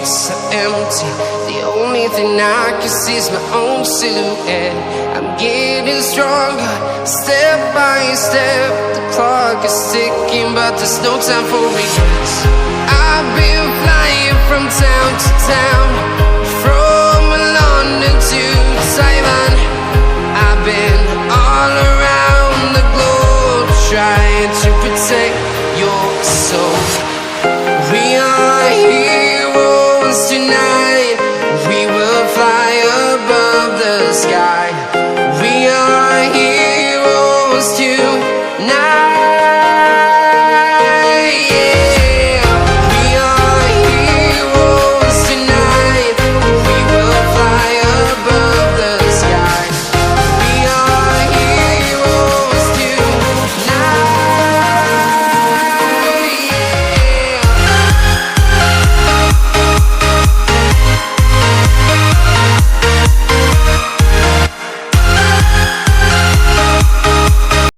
so empty. The only thing I can see is my own silhouette. I'm getting stronger, step by step. The clock is ticking, but there's no time for regrets. I've been flying from town to town, from London to Taiwan. I've been all around the globe, trying to protect your soul. We are heroes tonight. We will fly above the sky. We are heroes tonight.